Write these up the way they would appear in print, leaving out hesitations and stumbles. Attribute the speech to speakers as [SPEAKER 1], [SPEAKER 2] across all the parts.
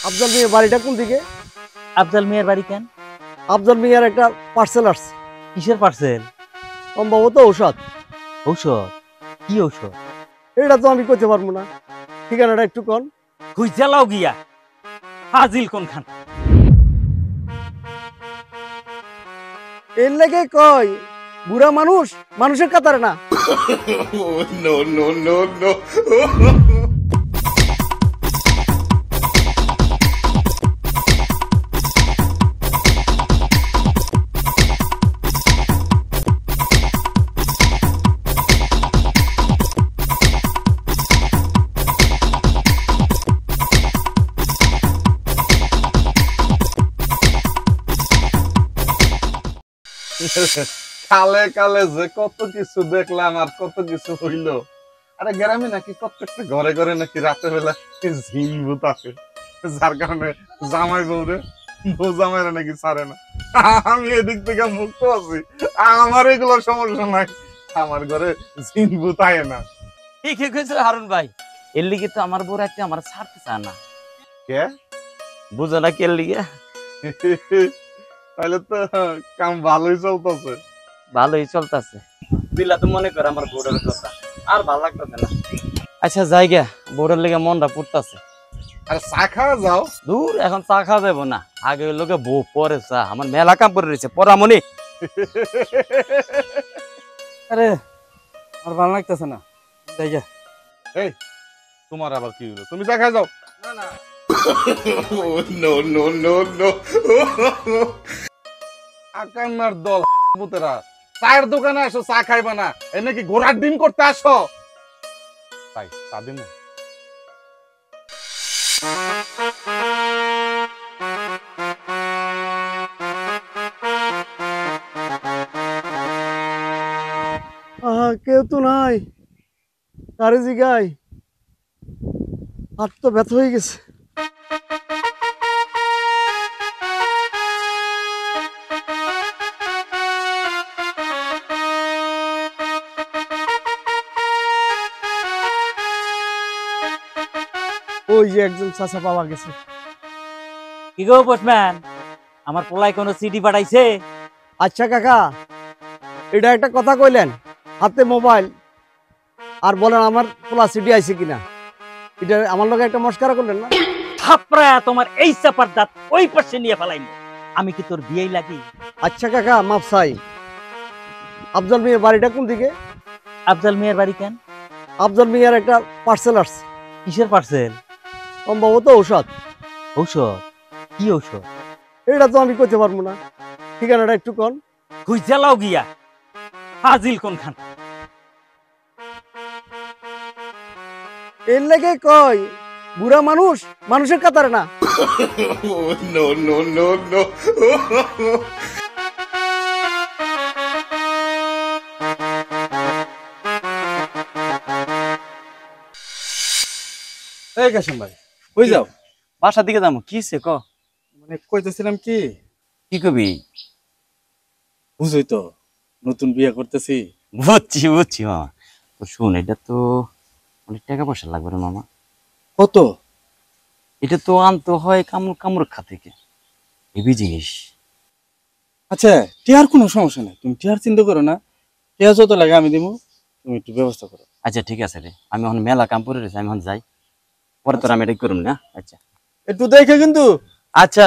[SPEAKER 1] আফজাল মিয়ার বাড়িটা কোন দিকে?
[SPEAKER 2] আফজাল মিয়ার বাড়ি কেন?
[SPEAKER 1] আফজাল মিয়ার একটা পার্সেল আসছে।
[SPEAKER 2] কিসের পার্সেল?
[SPEAKER 1] সম্ভবত ঔষধ।
[SPEAKER 2] ঔষধ? কি ঔষধ?
[SPEAKER 1] এটা তো আমি কইতে পারবো না, ঠিকানাটা একটু কোন।
[SPEAKER 2] খুঁজা লাও গিয়া। ফাজিল কোন খান?
[SPEAKER 1] এর লেগে কয় বুড়া মানুষ মানুষের কাতারে না।
[SPEAKER 3] no, no, no, no. কালে কালে যে কত কিছু দেখলাম আর কত কিছু হইল। আরে গ্রামে নাকি প্রত্যেকটা ঘরে ঘরে নাকি রাতের বেলা ঝিল ভূত আসে, যার কারণে জামাই বউরে বউ জামাইরা নাকি ছাড়ে না। আমি এদিক থেকে মুক্ত আছি, আমার এগুলো সমস্যা নাই, আমার ঘরে ঝিল ভূত আয় না।
[SPEAKER 2] ঠিকই কইছো হারুন ভাই, এর লিগে তো আমার বউ রাখতে আমার ছাড়তে চায় না।
[SPEAKER 3] কে
[SPEAKER 2] বুঝো না কে লিগে?
[SPEAKER 3] তাহলে তো কাম ভালোই চলতেছে।
[SPEAKER 2] ভালোই চলতেছে। দিলা তো মনে করে আমার বউটার কথা আর ভালো লাগতেছে না। আচ্ছা জায়গা বউটার লিগে মনটা পড়তেছে।
[SPEAKER 3] আরে চা খাওয়া যাও।
[SPEAKER 2] দূর, এখন চা খাওয়া যাবো না, আগে লোকে বউ পরে চা। আমার মেলা কাম পরে রয়েছে পরামনি।
[SPEAKER 1] আরে আর ভালো লাগতেছে না, জায়গা।
[SPEAKER 3] এই তোমার আবার কি হলো? তুমি চা খাই যাও।
[SPEAKER 1] না না
[SPEAKER 3] no, no, no, no. আকান্নার দল পুতেরা, চায়ের দোকানে আসো চা খাইবা না, এই নাকি ঘোড়ার ডিম করতে আসো। তাই চা দিন।
[SPEAKER 1] কেউ তো নাই, কারে জিগাই, হাত তো ব্যথা হয়ে গেছে। ওই যে একজন চাচা পাওয়া গেছে।
[SPEAKER 2] কি গো পোস্টম্যান, আমার পোলায় কোনো সিডি পাঠাইছে?
[SPEAKER 1] আচ্ছা কাকা, এটা একটা কথা কইলেন, হাতে মোবাইল আর বলেন আমার পোলা সিডি আইছে কিনা। এটা আমার লগে একটা মস্কারা করলেন না?
[SPEAKER 2] থাপড়া তোমার এই চাপার দাঁত ওই পাশে নিয়ে ফেলাইম। আমি কি তোর বিয়েই লাগি?
[SPEAKER 1] আচ্ছা কাকা মাফ চাই। আফজাল মিয়ার বাড়িটা কোন দিকে?
[SPEAKER 2] আফজাল মিয়ার বাড়ি কেন?
[SPEAKER 1] আফজাল মিয়ার একটা পার্সেল আসছে।
[SPEAKER 2] কিসের পার্সেল?
[SPEAKER 1] সম্ভবত ঔষধ।
[SPEAKER 2] ঔষধ? কি ঔষধ?
[SPEAKER 1] এটা তো আমি কইতে পারবো না, ঠিকানাটা একটু কোন।
[SPEAKER 2] খুঁজা লাও গিয়া। ফাজিল কোন খান?
[SPEAKER 1] এর লেগে কয় বুড়া মানুষ মানুষের কাতারে না।
[SPEAKER 3] no, no, no, no.
[SPEAKER 4] এই কাশিম ভাই, কই যাও?
[SPEAKER 2] বাসার দিকে যাবো। কি সে ক?
[SPEAKER 4] মানে কইতেছিলাম কি,
[SPEAKER 2] কি কবি?
[SPEAKER 4] বুঝই তো নতুন বিয়ে করতেছি।
[SPEAKER 2] বুঝছি বুঝছি মামা। তো শুন, এটা তো অনেক টাকা পয়সা লাগবে রে মামা।
[SPEAKER 4] কত?
[SPEAKER 2] এটা তো আনতে হয় কামরক্ষা থেকে, হেভি জিনিস।
[SPEAKER 4] আচ্ছা টিয়ার কোনো সমস্যা নাই, তুমি টিয়ার চিন্তা করো না, টিয়া যত লাগে আমি দিব, তুমি একটু ব্যবস্থা করো।
[SPEAKER 2] আচ্ছা ঠিক আছে রে, আমি এখন মেলা কাম করে রয়েছি, আমি এখন যাই, পরে তোর আমি এটা করুন না। আচ্ছা
[SPEAKER 4] একটু দেখে কিন্তু।
[SPEAKER 2] আচ্ছা।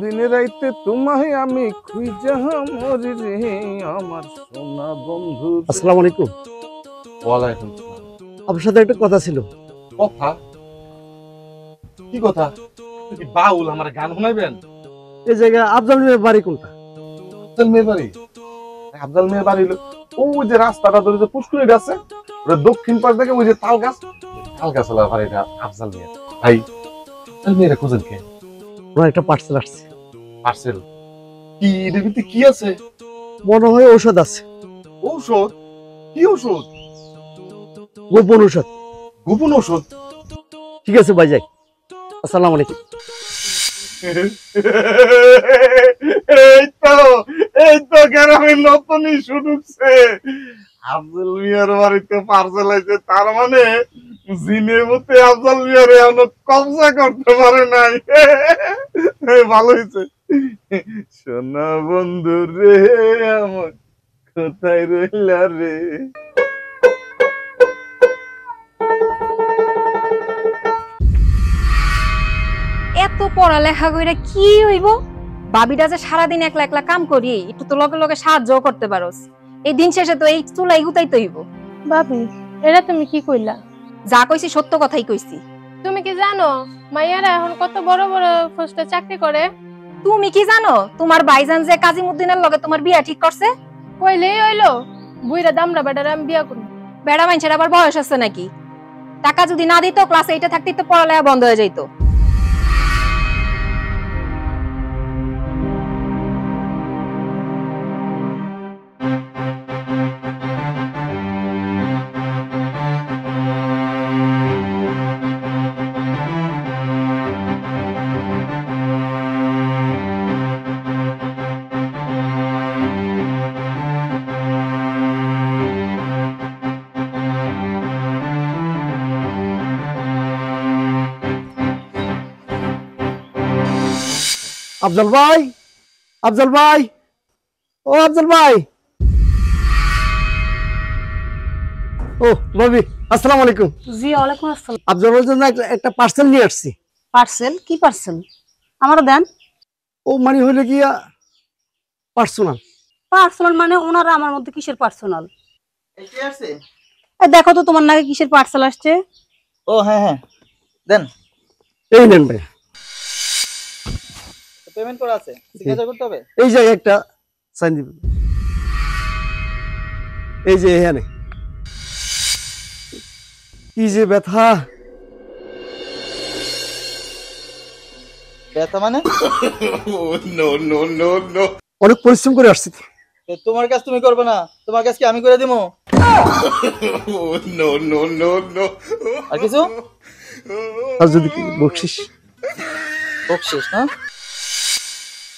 [SPEAKER 3] দিনে রাইতে তোমায় আমি খুঁজা মরি রে আমার সোনা বন্ধু।
[SPEAKER 1] আসসালামু আলাইকুম।
[SPEAKER 3] ওয়ালাইকুম
[SPEAKER 1] আপনার সাথে একটা কথা ছিল।
[SPEAKER 3] কথা? কি কথা? কি বাউল আমার গান শোনাইবেন?
[SPEAKER 1] এই জায়গায় আফজাল মিয়ার বাড়ি কোনটা?
[SPEAKER 3] আফজাল মেয়ের বাড়ি? আফজাল মেয়ের বাড়ি হলো ওই যে রাস্তাটা ধরে যে পুষ্করিটা আছে, ওটা দক্ষিণ পাশ থেকে ওই যে তাল গাছ, তাল গাছ হলো বাড়িটা আফজাল মেয়ের। ভাই আফজাল মেয়েরা খুঁজেন কে?
[SPEAKER 1] ওনার একটা পার্সেল আসছে।
[SPEAKER 3] পার্সেল? কি এর ভিতরে কি আছে?
[SPEAKER 1] মনে হয় ঔষধ আছে।
[SPEAKER 3] ঔষধ? কি ঔষধ?
[SPEAKER 1] গোপন ঔষধ।
[SPEAKER 3] গোপন ঔষধ?
[SPEAKER 1] ঠিক আছে ভাই, যাই। আসসালামু আলাইকুম।
[SPEAKER 3] এই তো গ্রামের নতুনই শুনুছে আফজল মিয়ার বাড়িতে পার্সেল আছে, তার মানে জিনে মতে আফজল মিয়ার এখনো কবজা করতে পারে নাই। ভালো হয়েছে। সোনা বন্ধু রে আমার কোথায় রইলা রে।
[SPEAKER 5] এত পড়ালেখা কইরা কি হইব? ভাবিটা যে সারাদিন একলা একলা কাম করি, একটু তো লগে লগে সাহায্য করতে পারোস। এই দিন শেষে তো এই চুলাই হুতাই তো হইব।
[SPEAKER 6] ভাবি, এটা তুমি কি কইলা?
[SPEAKER 5] যা কইছি সত্য কথাই কইছি।
[SPEAKER 6] তুমি কি জানো মাইয়ারা এখন কত বড় বড় পোস্টে চাকরি করে?
[SPEAKER 5] তুমি কি জানো তোমার ভাইজান যে কাজীমুদ্দিনের লগে তোমার বিয়া ঠিক করছে?
[SPEAKER 6] কইলেই হইলো বুইরা দামরা বেটারে আমি বিয়া করব।
[SPEAKER 5] বেড়া মানুষের আবার বয়স আছে নাকি? টাকা যদি না দিত ক্লাস 8 থাকতেই তো পড়ালেখা বন্ধ হয়ে যাইতো।
[SPEAKER 1] আফজল ভাই, আফজল ভাই, ও আফজল ভাই। ও ভাবি, আসসালামু আলাইকুম।
[SPEAKER 7] জি ওয়ালাইকুম আসসালাম।
[SPEAKER 1] আফজল ভাইয়ের জন্য একটা পার্সেল নিয়ে আসছি।
[SPEAKER 7] পার্সেল? কি পার্সেল? আমারও দেন।
[SPEAKER 1] ও মানে হইলে কি পার্সোনাল।
[SPEAKER 7] পার্সোনাল মানে ওনারা আমার মধ্যে কিসের পার্সোনাল? দেখো তো তোমার নাকি কিসের পার্সেল আসছে।
[SPEAKER 2] ও হ্যাঁ হ্যাঁ দেন।
[SPEAKER 1] এই নেন ভাই।
[SPEAKER 2] পেমেন্ট করা আছে, সিগনেচার করতে হবে।
[SPEAKER 1] এই জায়গায় একটা সাইন দিবেন। এই যে এখানে। কি যে ব্যথা।
[SPEAKER 2] ব্যথা মানে?
[SPEAKER 1] অনেক পরিশ্রম করে আসছি তো।
[SPEAKER 2] তোমার কাজ তুমি করবে না, তোমার কাজ কি আমি করে দিবো? আর কিছু?
[SPEAKER 1] আর যদি বকশিস
[SPEAKER 2] বকশিস না?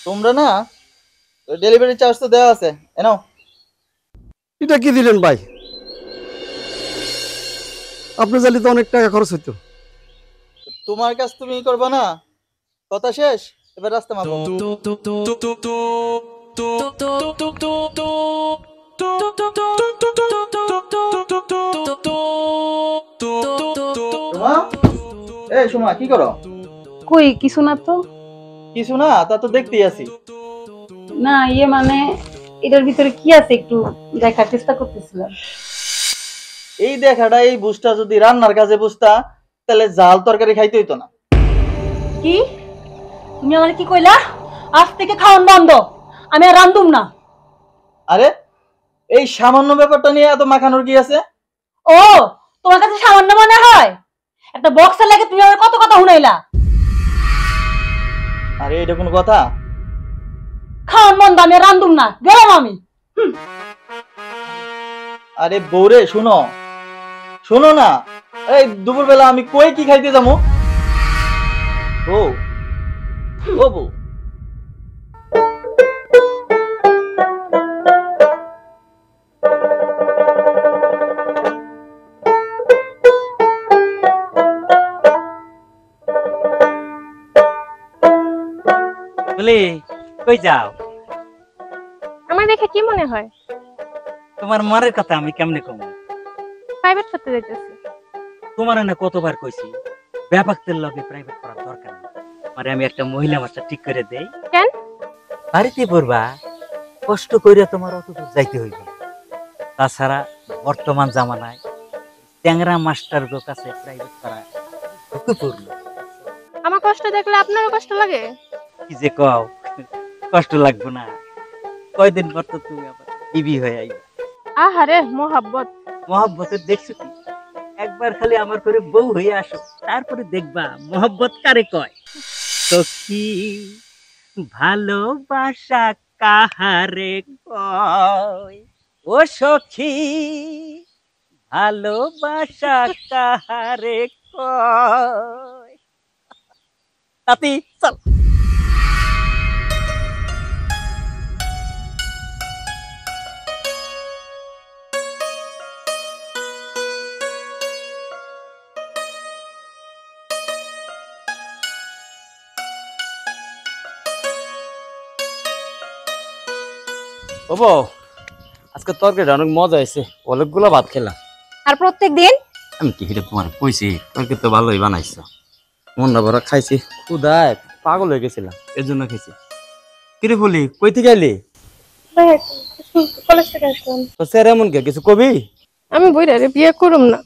[SPEAKER 2] তোমরা না ডেলিভারি চার্জ তো দেওয়া আছে, এনাও।
[SPEAKER 1] এটা কি দিলেন ভাই? আপনার জালি তো অনেক টাকা খরচ হইতো।
[SPEAKER 2] তোমার কাজ তুমি করবে না, কথা শেষ। এবার রাস্তা মাপো। এই সুমা, কি করো?
[SPEAKER 7] কই কিছু না তো।
[SPEAKER 2] কিছু না, তা তো দেখতেই আছি।
[SPEAKER 7] না ইয়ে মানে এটার ভিতরে কি আছে একটু দেখার চেষ্টা করতেছিলাম।
[SPEAKER 2] এই দেখাটা, এই বুঝটা যদি রান্নার কাজে বুঝতা, তাহলে জাল তরকারি খাইতে হইতো না।
[SPEAKER 7] কি তুমি আমার কি কইলা? আজ থেকে খাওয়ান বন্ধ, আমি আর রান্ধুম না।
[SPEAKER 2] আরে এই সামান্য ব্যাপারটা নিয়ে এত মাখানোর কি আছে?
[SPEAKER 7] ও তোমার কাছে সামান্য মনে হয়? একটা বক্সের লাগে তুমি আমার কত কথা শুনাইলা।
[SPEAKER 2] আরে এটা কোনো কথা?
[SPEAKER 7] খাওয়ান বন্ধ, আমি আর রান্ধুম না, গেলাম আমি।
[SPEAKER 2] আরে বউরে শুনো, শোনো না। এই দুপুর বেলা আমি কই কি খাইতে যাবো? ও ও বউ,
[SPEAKER 8] বলি কই যাও?
[SPEAKER 6] আমার দেখে কি মনে হয়?
[SPEAKER 8] তোমার মারের কথা আমি কেমনে কম?
[SPEAKER 6] প্রাইভেট করতে যাইতেছি।
[SPEAKER 8] তোমার না কতবার কইছি ব্যাপকদের লগে প্রাইভেট করার দরকার নেই। মানে আমি একটা মহিলা মাস্টার ঠিক করে দেই।
[SPEAKER 6] কেন?
[SPEAKER 8] বাড়িতে পড়বা, কষ্ট কইরা তোমার অত দূর যাইতে হইবে। তাছাড়া বর্তমান জামানায় ট্যাংরা মাস্টারদের কাছে প্রাইভেট করা ঢুকে পড়লো।
[SPEAKER 6] আমার কষ্ট দেখলে আপনারও কষ্ট লাগে?
[SPEAKER 8] কি যে কও, কষ্ট লাগবে না। কয়দিন পর তো তুমি আবার বিবি হয়ে আইবে।
[SPEAKER 6] আহারে মোহাব্বত।
[SPEAKER 8] মহব্বতের দেখছো কি? একবার খালি আমার করে বউ হয়ে আসো, তারপরে দেখবা মহব্বত কারে কয়। সখী ভালোবাসা কাহারে কয়? ও সখী ভালোবাসা কাহারে কয়? তাতি চল।
[SPEAKER 9] ও বউ, আজকে তরকারিটা অনেক মজা হয়েছে, অনেকগুলো ভাত খেলাম।
[SPEAKER 5] আর প্রত্যেক দিন
[SPEAKER 9] আমি কি এটা তোমার কইছি, তরকারি তো ভালোই বানাইছো, মনটা ভরা খাইছি, ক্ষুধায় পাগল হয়ে গেছিলাম, এর জন্য খাইছি। কিরে বলি, কই থেকে আইলি?
[SPEAKER 6] কলেজ থেকে আসলাম।
[SPEAKER 9] তো স্যার এমন কে কিছু কবি?
[SPEAKER 6] আমি বইরারে বিয়ে করুম না।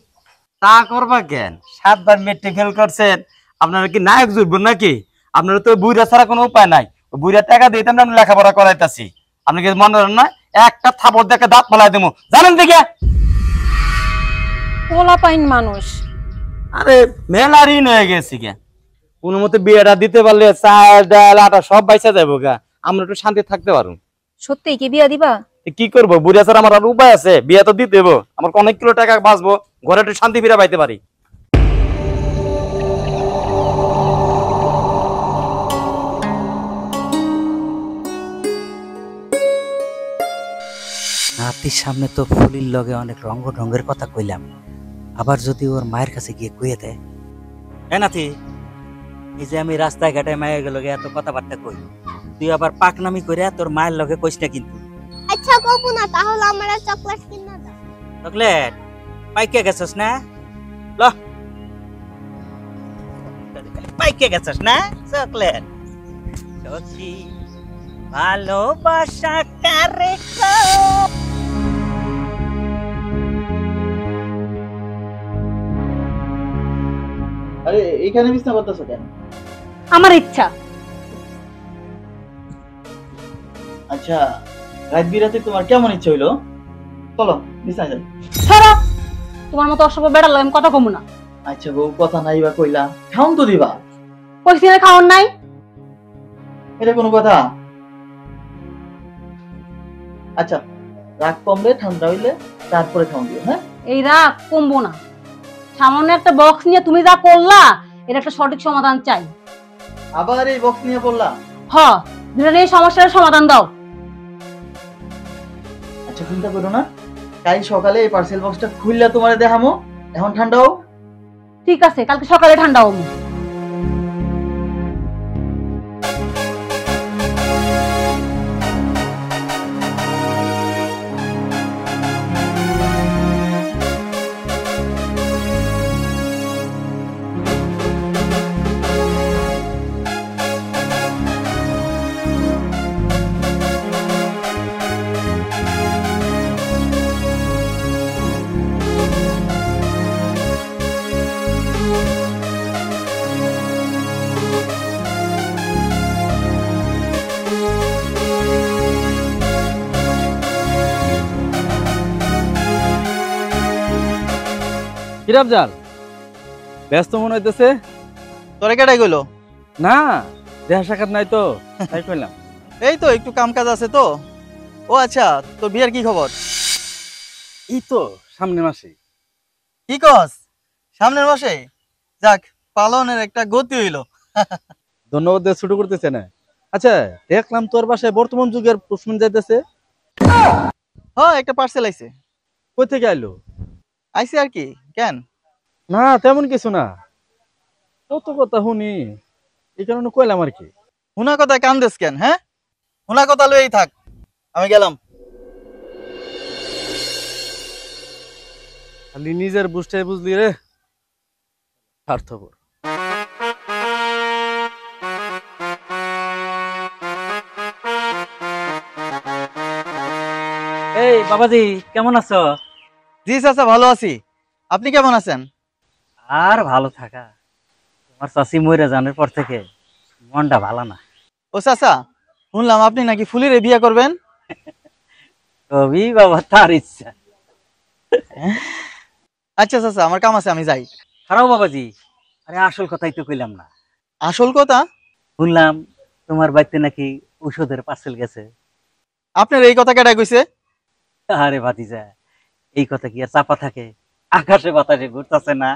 [SPEAKER 9] তা করবা কেন? 7 বার মেট্রিক ফেল করছেন, আপনারা কি নায়ক জুটবেন নাকি? আপনারা তো বুইরা ছাড়া কোনো উপায় নাই, বুইরা টাকা দিয়ে আমরা লেখাপড়া করাইতাছি। আপনি কি মনে করেন না একটা থাপড় দেখে দাঁত ফেলাই দেবো, জানেন দেখে?
[SPEAKER 5] পোলা পাইন মানুষ।
[SPEAKER 9] আরে মেলা ঋণ হয়ে গেছি কে, কোনো মতে বিয়েটা দিতে পারলে চাল ডাল আটা সব বাইসা যাবো গা, আমরা একটু শান্তি থাকতে পারবো।
[SPEAKER 5] সত্যি কি বিয়া দিবা?
[SPEAKER 9] কি করবো, বুড়িয়া স্যার আমার আর উপায় আছে? বিয়ে তো দিতে দেবো, আমার অনেক কিলো টাকা বাঁচবো, ঘরে একটু শান্তি ফিরে পাইতে পারি।
[SPEAKER 8] নাতির সামনে তো ফুলির লগে অনেক রঙ্গ ঢঙ্গের কথা কইলাম, আবার যদি ওর মায়ের কাছে গিয়ে কইয়ে দেয়, হ্যাঁ নাতি, এই যে আমি রাস্তায় ঘাটে মায়ের লগে এত কথাবার্তা কই, তুই আবার পাকনামি করে তোর মায়ের লগে কইস না কিন্তু।
[SPEAKER 10] আচ্ছা কবু না, তাহলে আমার চকলেট কিনা দাও।
[SPEAKER 8] চকলেট পাইকে গেছস না? ল পাইকে গেছস না চকলেট? সত্যি ভালোবাসা কারে কও?
[SPEAKER 2] আরে এইখানে বিছনা করতেছো কেন?
[SPEAKER 7] আমার ইচ্ছা।
[SPEAKER 2] আচ্ছা, রাত বিরাতে তোমার কেমন ইচ্ছে হইলো? চলো বিছানা যাই।
[SPEAKER 7] ছাড়া, তোমার মতো অসভ্য বেড়াল আমি কথা কমু না।
[SPEAKER 2] আচ্ছা বউ, কথা নাই বা কইলা, খাওন তো দিবা।
[SPEAKER 7] কইছি না খাওয়ার নাই?
[SPEAKER 2] এটা কোনো কথা? আচ্ছা, রাগ কমলে ঠান্ডা হইলে তারপরে খাওন দিও। হ্যাঁ,
[SPEAKER 7] এই রাগ কমবো না। সামান্য একটা বক্স নিয়ে তুমি যা করলা, এর একটা সঠিক সমাধান চাই।
[SPEAKER 2] আবার এই বক্স নিয়ে বললা?
[SPEAKER 7] হ, যেটা নিয়ে সমস্যার সমাধান দাও।
[SPEAKER 2] আচ্ছা চিন্তা করো না, কাল সকালে এই পার্সেল বক্সটা খুললা তোমারে দেখামো। এখন ঠান্ডা হও।
[SPEAKER 7] ঠিক আছে, কালকে সকালে ঠান্ডা হবো।
[SPEAKER 4] কিরাবজাল ব্যস্ত মনে হইতেছে?
[SPEAKER 2] তোরে কেটাই গেলো?
[SPEAKER 4] না, দেখা সাক্ষাৎ নাই তো, তাই কইলাম।
[SPEAKER 2] এই তো একটু কাম কাজ আছে তো। ও আচ্ছা, তোর বিয়ের কি খবর?
[SPEAKER 4] এই তো সামনের মাসে।
[SPEAKER 2] কি কস, সামনের মাসে? যাক, পালনের একটা গতি হইলো।
[SPEAKER 4] ধন্যবাদ দিয়ে ছোট করতেছে না। আচ্ছা, দেখলাম তোর বাসায় বর্তমান যুগের প্রশ্ন যাইতেছে।
[SPEAKER 2] হ্যাঁ, একটা পার্সেল আইছে।
[SPEAKER 4] কই থেকে আইলো?
[SPEAKER 2] আইছে আর কি, কেন?
[SPEAKER 4] না তেমন কিছু না, কত কথা শুনি, এই কারণে কইলাম আর কি।
[SPEAKER 2] হুনা কথা কান দেস কেন? হ্যাঁ, হুনা কথা লইই থাক, আমি গেলাম।
[SPEAKER 4] খালি নিজের বুঝটাই বুঝলি রে, স্বার্থপর।
[SPEAKER 8] এই বাবাজি, কেমন আছো?
[SPEAKER 2] জি চাচা, ভালো আছি। আপনি কেমন আছেন?
[SPEAKER 8] আর ভালো থাকা, তোমার চাষি মইরা জানার পর থেকে মনটা ভালো না।
[SPEAKER 2] ও চাচা, শুনলাম আপনি নাকি ফুলিরে বিয়ে করবেন।
[SPEAKER 8] কবি বাবা তার ইচ্ছা।
[SPEAKER 2] আচ্ছা চাচা, আমার কাম আছে, আমি যাই।
[SPEAKER 8] খারাপ বাবাজি, আরে আসল কথাই তো কইলাম না।
[SPEAKER 2] আসল কথা?
[SPEAKER 8] শুনলাম তোমার বাড়িতে নাকি ঔষধের পার্সেল গেছে।
[SPEAKER 2] আপনার এই কথা কেডা কইছে?
[SPEAKER 8] আরে ভাতিজা, এই কথা কি আর চাপা থাকে? আকাশে বাতাসে ঘুরতেছে না।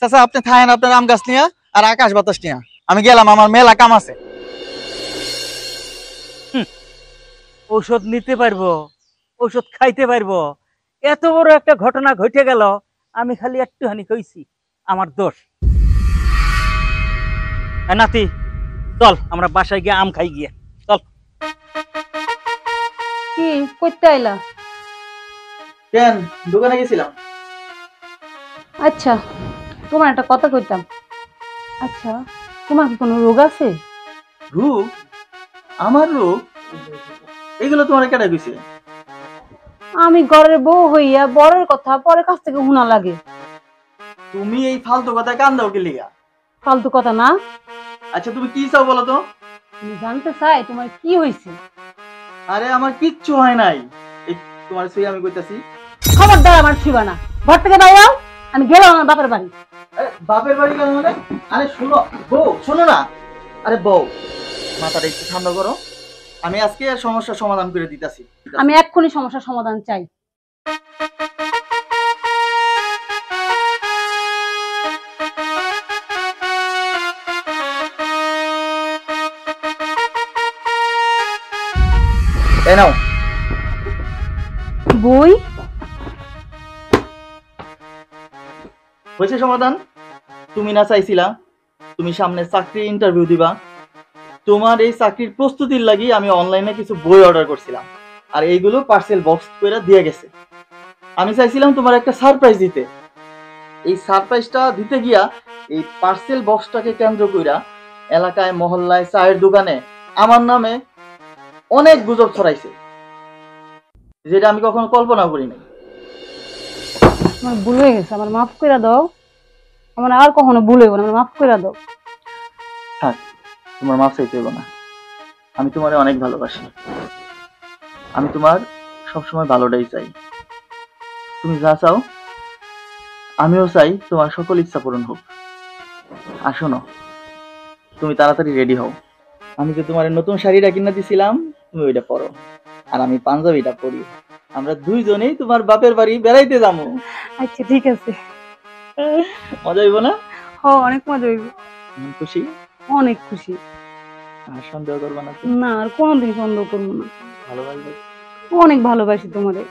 [SPEAKER 2] চাচা আপনি থাকেন আপনার আম গাছ নিয়া আর আকাশ বাতাস নিয়া, আমি গেলাম, আমার মেলা কাম আছে।
[SPEAKER 8] ঔষধ নিতে পারবো, ঔষধ খাইতে পারবো, এত বড় একটা ঘটনা ঘটে গেল, আমি খালি একটুখানি কইছি, আমার দোষ। নাতি চল, আমরা বাসায় গিয়ে আম খাই গিয়ে, চল।
[SPEAKER 7] কি করতে আইলা?
[SPEAKER 2] কেন দোকানে গেছিলাম।
[SPEAKER 7] আচ্ছা, তোমার একটা কথা কইতাম। আচ্ছা, তোমার কি কোনো রোগ আছে?
[SPEAKER 2] রূপ? আমার রূপ? এগুলো তোমার কেটে গেছে?
[SPEAKER 7] আমি ঘরের বউ হইয়া বড়ের কথা পরের কাছ থেকে শোনা লাগে।
[SPEAKER 2] তুমি এই ফালতু কথায় কান দাও কি লিগা?
[SPEAKER 7] ফালতু কথা না।
[SPEAKER 2] আচ্ছা তুমি কি চাও বলো তো?
[SPEAKER 7] তুমি জানতে চাই তোমার কি হয়েছে?
[SPEAKER 2] আরে আমার কিচ্ছু হয় নাই। এই তোমার সুই আমি কইতাছি।
[SPEAKER 7] খবরদার আমার ছুঁবা না। ঘর থেকে বাইরে আমি গেলাম আমার বাপের বাড়ি।
[SPEAKER 2] আরে বাপের বাড়ি কেন মানে? আরে শোনো বউ, শোনো না। আরে বউ, মাথাটা একটু ঠান্ডা করো। আমি আজকে সমস্যার সমাধান করে দিতেছি।
[SPEAKER 7] আমি এক্ষুনি সমস্যার সমাধান চাই।
[SPEAKER 2] এই নাও।
[SPEAKER 7] বই?
[SPEAKER 2] হয়েছে সমাধান? তুমি না চাইছিলা তুমি সামনে চাকরির ইন্টারভিউ দিবা? তোমার এই চাকরির প্রস্তুতির লাগি আমি অনলাইনে কিছু বই অর্ডার করছিলাম, আর এইগুলো পার্সেল বক্স করে দিয়ে গেছে। আমি চাইছিলাম তোমার একটা সারপ্রাইজ দিতে। এই সারপ্রাইজটা দিতে গিয়া এই পার্সেল বক্সটাকে কেন্দ্র কইরা এলাকায়, মহল্লায়, চায়ের দোকানে আমার নামে অনেক গুজব ছড়াইছে, যেটা আমি কখনো কল্পনা করি নাই।
[SPEAKER 7] আমার ভুল হয়ে গেছে, আমার মাফ করে দাও। আমার আর কখনো ভুল হইব না, আমার মাফ করে দাও।
[SPEAKER 2] থাক, তোমার মাফ চাইতে হইব না। আমি তোমারে অনেক ভালোবাসি। আমি তোমার সবসময় ভালোটাই চাই। তুমি যা চাও আমিও চাই তোমার সকল ইচ্ছা পূরণ হোক। আর শোনো, তুমি তাড়াতাড়ি রেডি হও। আমি যে তোমার নতুন শাড়িটা কিনে দিছিলাম তুমি ওইটা পরো, আর আমি পাঞ্জাবিটা পরি। আমরা দুইজনেই তোমার বাপের বাড়ি বেড়াইতে যাবো।
[SPEAKER 7] আচ্ছা ঠিক আছে।
[SPEAKER 2] মজা হইব না?
[SPEAKER 7] অনেক মজা হইব।
[SPEAKER 2] খুশি?
[SPEAKER 7] অনেক খুশি।
[SPEAKER 2] আর সন্দেহ করবা না তো?
[SPEAKER 7] না, আর কোনোদিন সন্দেহ করবো না।
[SPEAKER 2] ভালোবাসবে?
[SPEAKER 7] অনেক ভালোবাসি তোমারে।